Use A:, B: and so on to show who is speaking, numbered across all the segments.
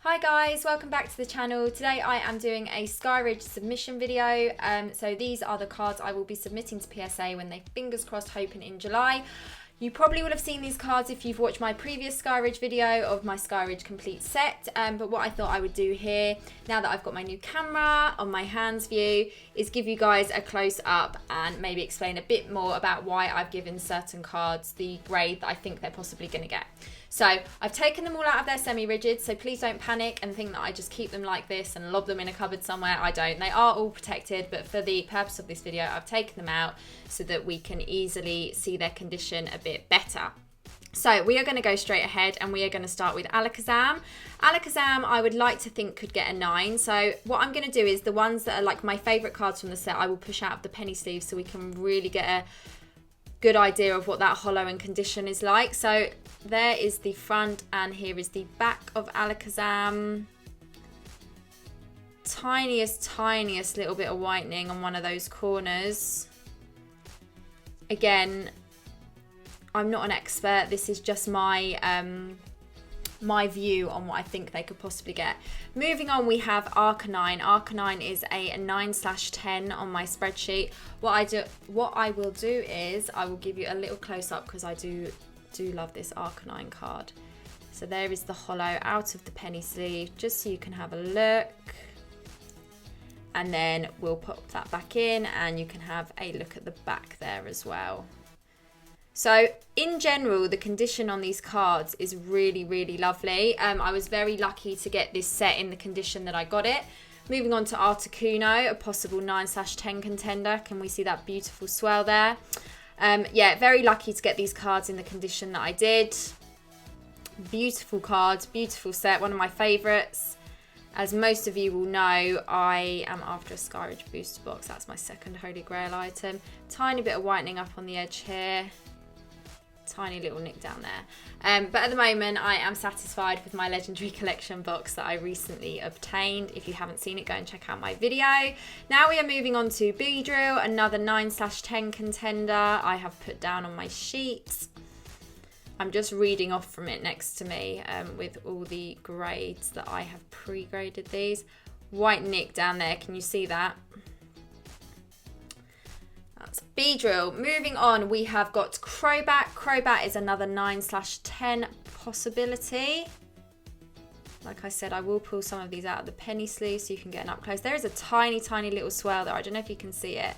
A: Hi guys, welcome back to the channel. Today I am doing a Skyridge submission video. So these are the cards I will be submitting to PSA when they, fingers crossed, open in July. You probably would have seen these cards if you've watched my previous Skyridge video of my Skyridge complete set. But what I thought I would do here, now that I've got my new camera on my hands view, is give you guys a close up and maybe explain a bit more about why I've given certain cards the grade that I think they're possibly going to get. So I've taken them all out of their semi-rigid, so please don't panic and think that I just keep them like this and lob them in a cupboard somewhere. I don't. They are all protected, but for the purpose of this video, I've taken them out so that we can easily see their condition a bit better. So we are going to go straight ahead and we are going to start with Alakazam. Alakazam, I would like to think could get a 9. So what I'm going to do is the ones that are like my favourite cards from the set, I will push out of the penny sleeve so we can really get a good idea of what that holo and condition is like. So there is the front and here is the back of Alakazam. Tiniest little bit of whitening on one of those corners. Again, I'm not an expert. This is just my my view on what I think they could possibly get. Moving on, we have Arcanine. Arcanine is a 9/10 on my spreadsheet. What I will do is I will give you a little close up because I do love this Arcanine card. So there is the holo out of the penny sleeve, just so you can have a look. And then we'll put that back in and you can have a look at the back there as well. So in general, the condition on these cards is really lovely. I was very lucky to get this set in the condition that I got it. Moving on to Articuno, a possible 9/10 contender. Can we see that beautiful swell there? Yeah, very lucky to get these cards in the condition that I did. Beautiful cards, beautiful set, one of my favourites. As most of you will know, I am after a Skyridge booster box. That's my second Holy Grail item. Tiny bit of whitening up on the edge here. Tiny little nick down there. But at the moment, I am satisfied with my Legendary Collection box that I recently obtained. If you haven't seen it, go and check out my video. Now we are moving on to Beedrill, another 9/10 contender I have put down on my sheet. I'm just reading off from it next to me with all the grades that I have pre-graded these. White nick down there, can you see that? That's Beedrill. Moving on, we have got Crobat. Crobat is another 9/10 possibility. Like I said, I will pull some of these out of the penny sleeve so you can get an up close. There is a tiny little swell there. I don't know if you can see it.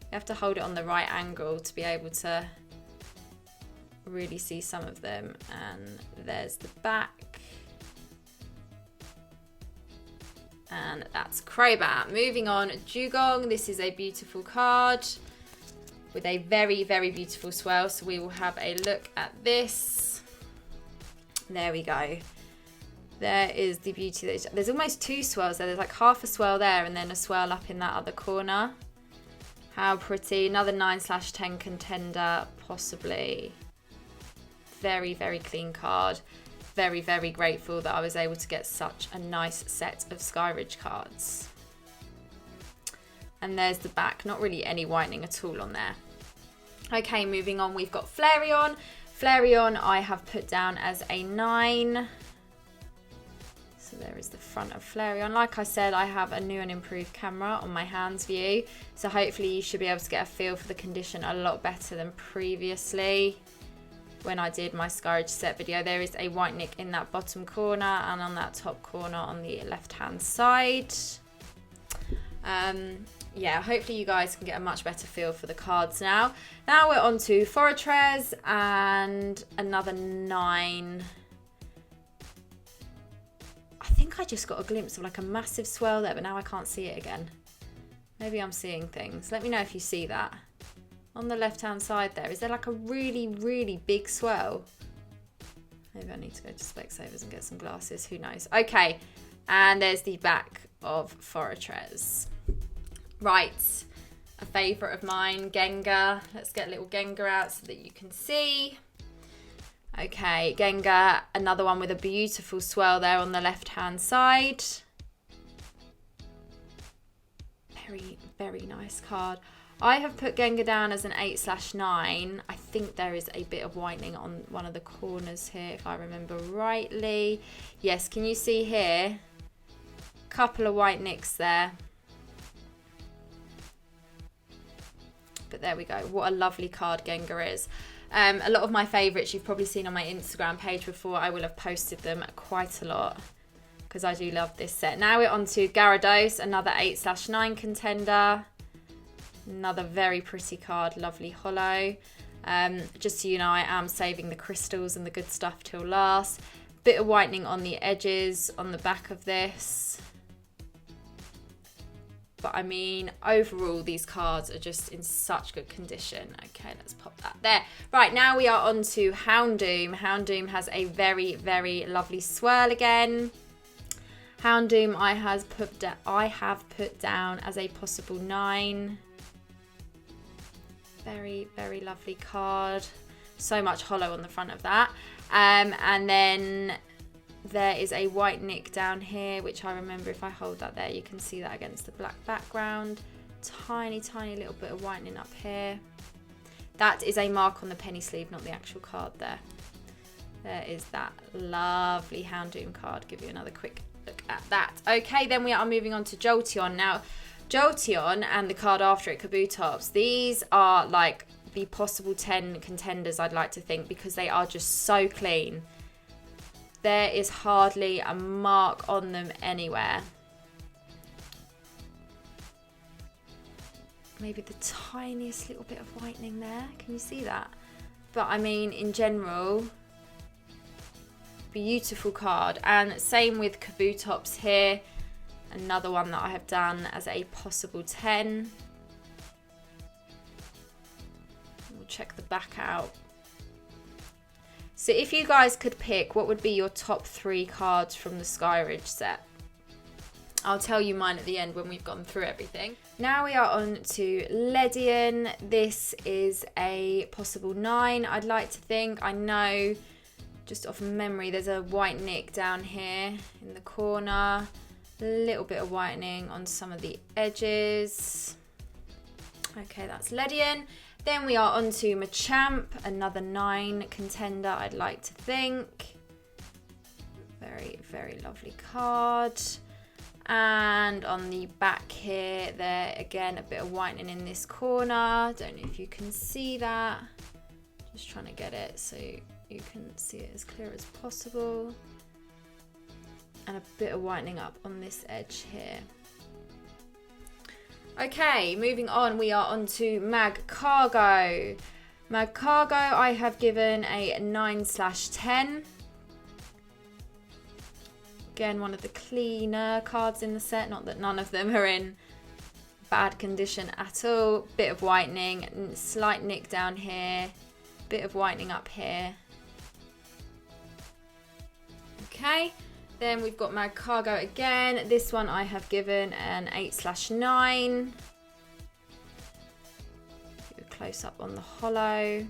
A: You have to hold it on the right angle to be able to really see some of them. And there's the back. And that's Crobat. Moving on, Dugong. This is a beautiful card with a very beautiful swell. So we will have a look at this. There we go. There is the beauty. There's almost two swells there. There's like half a swell there and then a swell up in that other corner. How pretty. Another 9/10 contender, possibly. Very clean card. Very grateful that I was able to get such a nice set of Skyridge cards. And there's the back. Not really any whitening at all on there. Okay, moving on, we've got Flareon. Flareon I have put down as a 9. So there is the front of Flareon. Like I said, I have a new and improved camera on my hands view. So hopefully you should be able to get a feel for the condition a lot better than previously when I did my Skyridge set video. There is a white nick in that bottom corner and on that top corner on the left-hand side. Yeah, hopefully you guys can get a much better feel for the cards now. Now we're on to Fortress and another 9. I think I just got a glimpse of like a massive swell there, but now I can't see it again. Maybe I'm seeing things. Let me know if you see that. On the left-hand side there, is there like a really big swell? Maybe I need to go to Specsavers and get some glasses, who knows. Okay, and there's the back of Fortress. Right, a favourite of mine, Gengar. Let's get a little Gengar out so that you can see. Okay, Gengar, another one with a beautiful swell there on the left-hand side. Very nice card. I have put Gengar down as an 8/9. I think there is a bit of whitening on one of the corners here, if I remember rightly. Yes, can you see here? Couple of white nicks there. But there we go. What a lovely card Gengar is. A lot of my favourites you've probably seen on my Instagram page before. I will have posted them quite a lot because I do love this set. Now we're on to Gyarados, another 8/9 contender. Another very pretty card, lovely holo. Just so you know, I am saving the crystals and the good stuff till last. Bit of whitening on the edges on the back of this. But I mean, overall, these cards are just in such good condition. Okay, let's pop that there. Right, now we are on to Houndoom. Houndoom has a very, very lovely swirl again. Houndoom I have put down as a possible 9. Very, very lovely card. So much holo on the front of that. And then there is a white nick down here, which I remember if I hold that there, you can see that against the black background. Tiny, tiny little bit of whitening up here. That is a mark on the penny sleeve, not the actual card there. There is that lovely Houndoom card. Give you another quick look at that. Okay, then we are moving on to Jolteon. Now, Jolteon and the card after it, Kabutops, these are like the possible 10 contenders, I'd like to think, because they are just so clean. There is hardly a mark on them anywhere. Maybe the tiniest little bit of whitening there. Can you see that? But I mean, in general, beautiful card. And same with Kabutops here. Another one that I have done as a possible 10. We'll check the back out. So if you guys could pick, what would be your top 3 cards from the Skyridge set? I'll tell you mine at the end when we've gone through everything. Now we are on to Ledian. This is a possible 9, I'd like to think. I know, just off memory, there's a white nick down here in the corner. A little bit of whitening on some of the edges. Okay, that's Ledian. Then we are on to Machamp, another 9 contender, I'd like to think. Very, very lovely card. And on the back here, there again, a bit of whitening in this corner. Don't know if you can see that. Just trying to get it so you can see it as clear as possible. And a bit of whitening up on this edge here. Okay, moving on, we are on to Magcargo. Magcargo, I have given a 9/10. Again, one of the cleaner cards in the set. Not that none of them are in bad condition at all. Bit of whitening, slight nick down here. Bit of whitening up here. Okay. Then we've got Magcargo again. This one I have given an 8/9. Do a close up on the holo.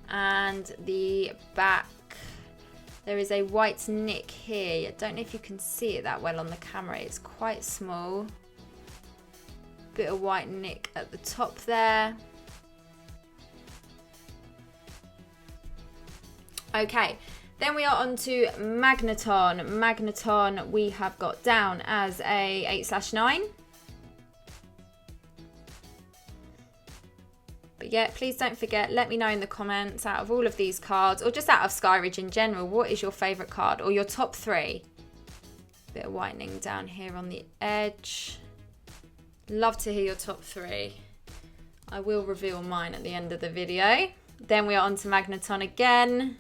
A: And the back, there is a white nick here. I don't know if you can see it that well on the camera. It's quite small. Bit of white nick at the top there. Okay. Then we are on to Magneton. Magneton we have got down as a 8/9. But yeah, please don't forget, let me know in the comments, out of all of these cards, or just out of Skyridge in general, what is your favourite card, or your top 3? Bit of whitening down here on the edge. Love to hear your top 3. I will reveal mine at the end of the video. Then we are on to Magneton again.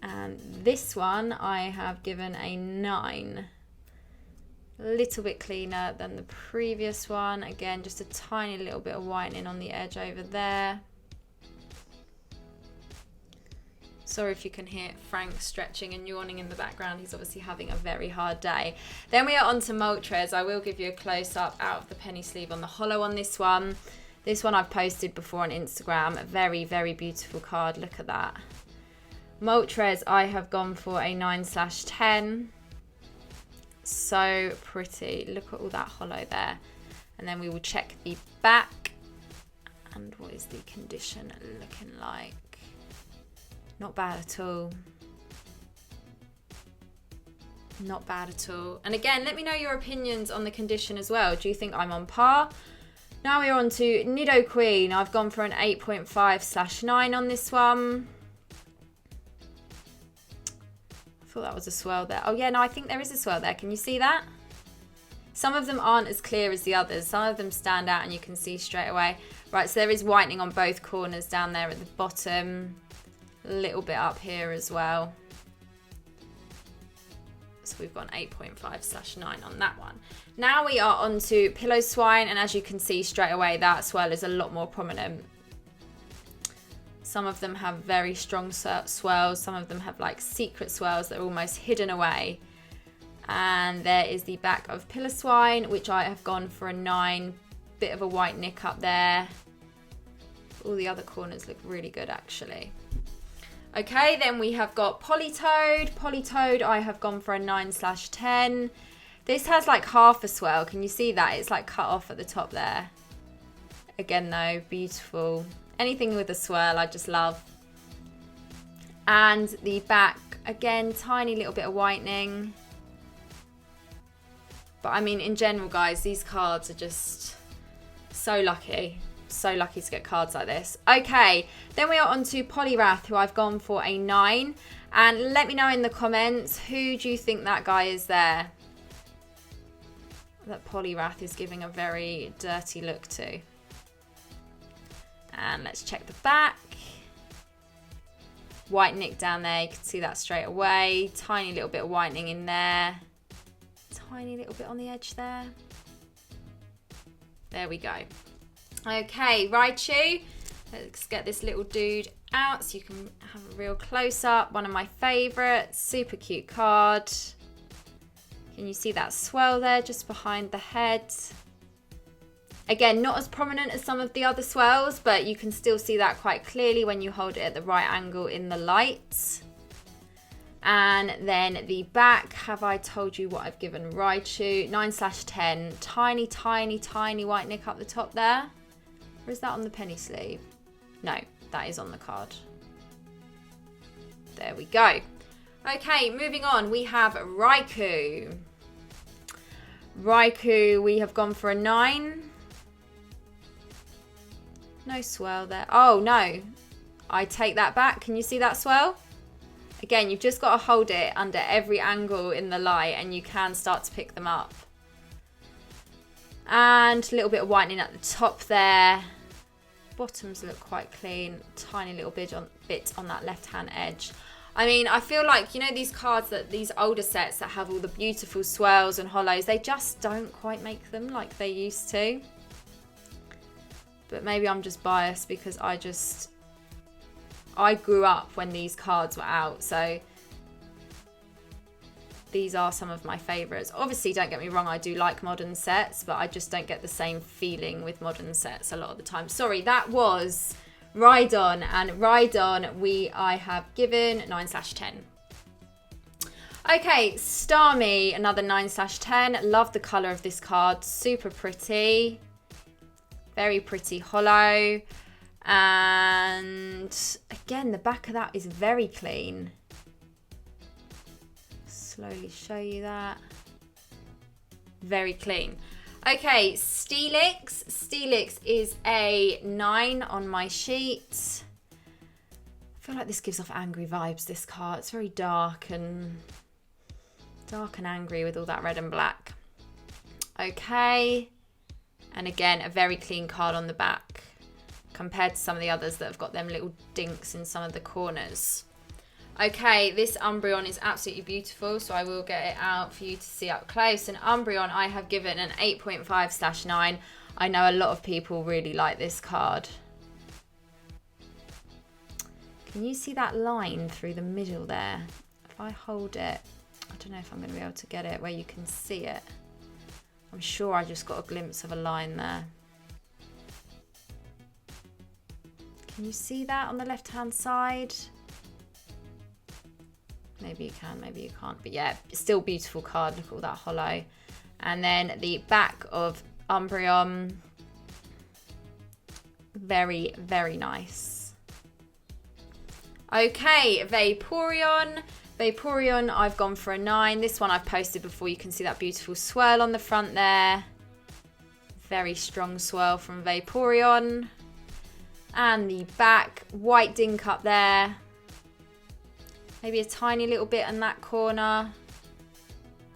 A: And this one I have given a 9. A little bit cleaner than the previous one. Again, just a tiny little bit of whitening on the edge over there. Sorry if you can hear Frank stretching and yawning in the background. He's obviously having a very hard day. Then we are on to Moltres. I will give you a close-up out of the penny sleeve on the holo on this one. This one I've posted before on Instagram. A very, very beautiful card. Look at that. Moltres, I have gone for a 9/10. So pretty. Look at all that holo there. And then we will check the back. And what is the condition looking like? Not bad at all. Not bad at all. And again, let me know your opinions on the condition as well. Do you think I'm on par? Now we're on to Nido Queen. I've gone for an 8.5/9 on this one. I thought that was a swirl there. Oh yeah, no, I think there is a swirl there. Can you see that? Some of them aren't as clear as the others. Some of them stand out and you can see straight away. Right, so there is whitening on both corners down there at the bottom. A little bit up here as well. So we've got an 8.5/9 on that one. Now we are on to Pillow Swine, and as you can see straight away, that swirl is a lot more prominent. Some of them have very strong swirls. Some of them have like secret swirls that are almost hidden away. And there is the back of Pillow Swine, which I have gone for a 9. Bit of a white nick up there. All the other corners look really good actually. Okay, then we have got Polytoad. Polytoad, I have gone for a 9/10. This has like half a swirl. Can you see that? It's like cut off at the top there. Again though, beautiful. Anything with a swirl, I just love. And the back, again, tiny little bit of whitening. But I mean, in general, guys, these cards are just so lucky. So lucky to get cards like this. Okay, then we are on to Polyrath, who I've gone for a 9. And let me know in the comments, who do you think that guy is there? That Polyrath is giving a very dirty look to. And let's check the back. White nick down there, you can see that straight away. Tiny little bit of whitening in there. Tiny little bit on the edge there. There we go. Okay, Raichu. Let's get this little dude out so you can have a real close-up. One of my favourites. Super cute card. Can you see that swirl there just behind the head? Again, not as prominent as some of the other swirls, but you can still see that quite clearly when you hold it at the right angle in the light. And then the back, have I told you what I've given Raichu? 9/10. Tiny, tiny, tiny white nick up the top there. Or is that on the penny sleeve? No, that is on the card. There we go. Okay, moving on, we have Raikou. Raikou, we have gone for a 9. No swirl there. Oh, no. I take that back. Can you see that swirl? Again, you've just got to hold it under every angle in the light and you can start to pick them up. And a little bit of whitening at the top there. Bottoms look quite clean. Tiny little bit on that left-hand edge. I mean, I feel like, you know, these cards, that these older sets that have all the beautiful swirls and holos, they just don't quite make them like they used to. But maybe I'm just biased because I grew up when these cards were out, so these are some of my favourites. Obviously, don't get me wrong, I do like modern sets, but I just don't get the same feeling with modern sets a lot of the time. Sorry, that was Rhydon, and Rhydon I have given 9/10. Okay, Starmie, another 9/10. Love the colour of this card, super pretty. Very pretty holo. And again, the back of that is very clean. Slowly show you that. Very clean. Okay, Steelix. Steelix is a 9 on my sheet. I feel like this gives off angry vibes, this card. It's very dark and angry with all that red and black. Okay. And again, a very clean card on the back compared to some of the others that have got them little dinks in some of the corners. Okay, this Umbreon is absolutely beautiful, so I will get it out for you to see up close. And Umbreon, I have given an 8.5/9. I know a lot of people really like this card. Can you see that line through the middle there? If I hold it, I don't know if I'm going to be able to get it where you can see it. I'm sure I just got a glimpse of a line there. Can you see that on the left-hand side? Maybe you can, maybe you can't. But yeah, still beautiful card. Look at all that holo. And then the back of Umbreon. Very, very nice. Okay, Vaporeon. Vaporeon, I've gone for a 9. This one I've posted before. You can see that beautiful swirl on the front there. Very strong swirl from Vaporeon. And the back, white dink up there. Maybe a tiny little bit in that corner.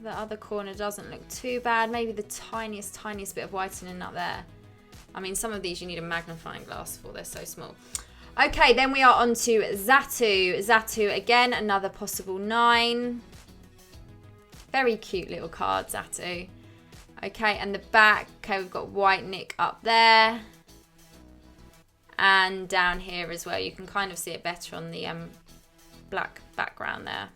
A: The other corner doesn't look too bad. Maybe the tiniest bit of whitening up there. I mean, some of these you need a magnifying glass for. They're so small. Okay, then we are on to Xatu. Xatu, again, another possible 9. Very cute little card, Xatu. Okay, and the back, okay, we've got white nick up there. And down here as well. You can kind of see it better on the black background there.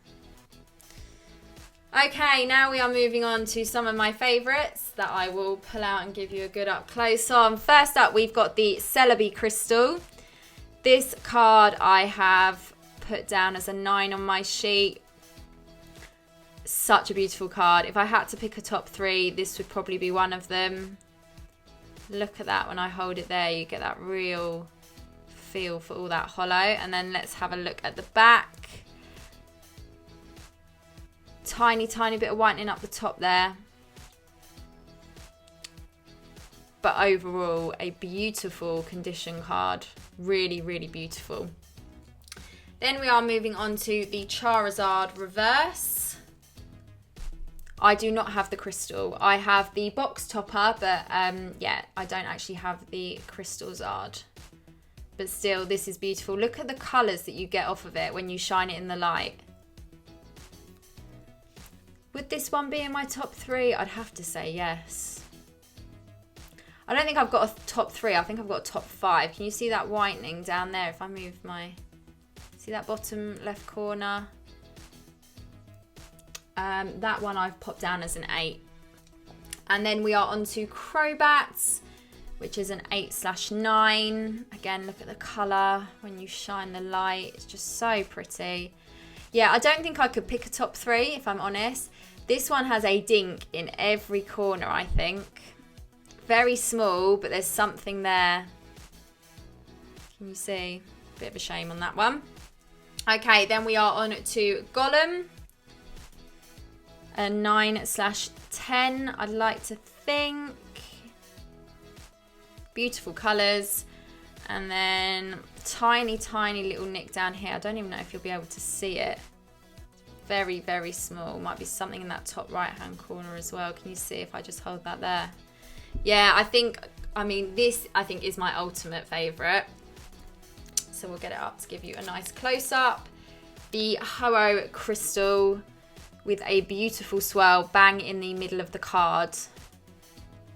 A: Okay, now we are moving on to some of my favourites that I will pull out and give you a good up close on. First up, we've got the Celebi Crystal. This card I have put down as a 9 on my sheet. Such a beautiful card. If I had to pick a top 3, this would probably be one of them. Look at that when I hold it there. You get that real feel for all that holo. And then let's have a look at the back. Tiny bit of whitening up the top there. But overall, a beautiful condition card. Really, really beautiful. Then we are moving on to the Charizard Reverse. I do not have the crystal. I have the box topper, but yeah, I don't actually have the crystal Zard. But still, this is beautiful. Look at the colours that you get off of it when you shine it in the light. Would this one be in my top 3? I'd have to say yes. I don't think I've got a top 3. I think I've got a top 5. Can you see that whitening down there? If I move my... See that bottom left corner? That one I've popped down as an 8. And then we are on to Crobats, which is an 8/9. Again, look at the colour when you shine the light. It's just so pretty. Yeah, I don't think I could pick a top 3, if I'm honest. This one has a dink in every corner, I think. Very small, but there's something there. Can you see? Bit of a shame on that one. Okay, then we are on to Golem. A 9/10, I'd like to think. Beautiful colours. And then tiny little nick down here. I don't even know if you'll be able to see it. Very, very small. Might be something in that top right-hand corner as well. Can you see if I just hold that there? Yeah, I mean, this I think is my ultimate favourite. So we'll get it up to give you a nice close-up. The Ho-Oh Crystal with a beautiful swirl bang in the middle of the card.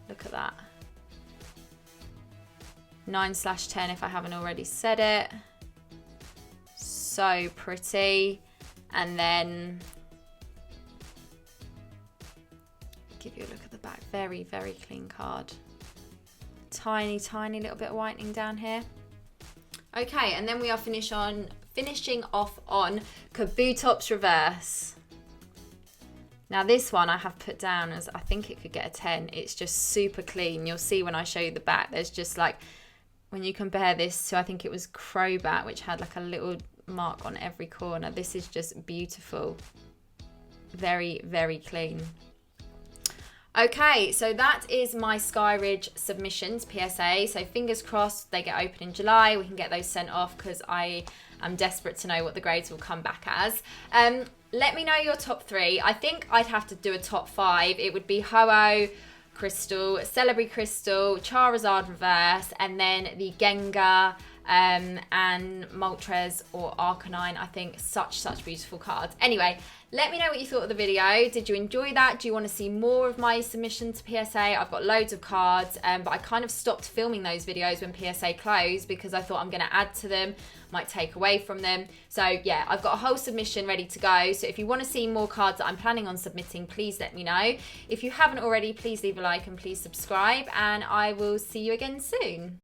A: Look at that. 9/10 if I haven't already said it. So pretty. And then give you a look at the back. Very, very clean card. Tiny little bit of whitening down here. Okay, and then we are finishing off on Kabutops Reverse. Now this one I have put down as I think it could get a 10. It's just super clean. You'll see when I show you the back, there's just like, when you compare this to, I think it was Crobat, which had like a little mark on every corner. This is just beautiful. Very, very clean. Okay, so that is my Skyridge submissions PSA. So fingers crossed they get open in July. We can get those sent off because I am desperate to know what the grades will come back as. Let me know your top 3. I think I'd have to do a top 5. It would be Ho-Oh Crystal, Celebi Crystal, Charizard Reverse, and then the Gengar and Moltres or Arcanine. I think such beautiful cards. Anyway, let me know what you thought of the video. Did you enjoy that? Do you want to see more of my submission to PSA? I've got loads of cards, but I kind of stopped filming those videos when PSA closed because I thought I'm going to add to them, might take away from them. So yeah, I've got a whole submission ready to go. So if you want to see more cards that I'm planning on submitting, please let me know. If you haven't already, please leave a like and please subscribe, and I will see you again soon.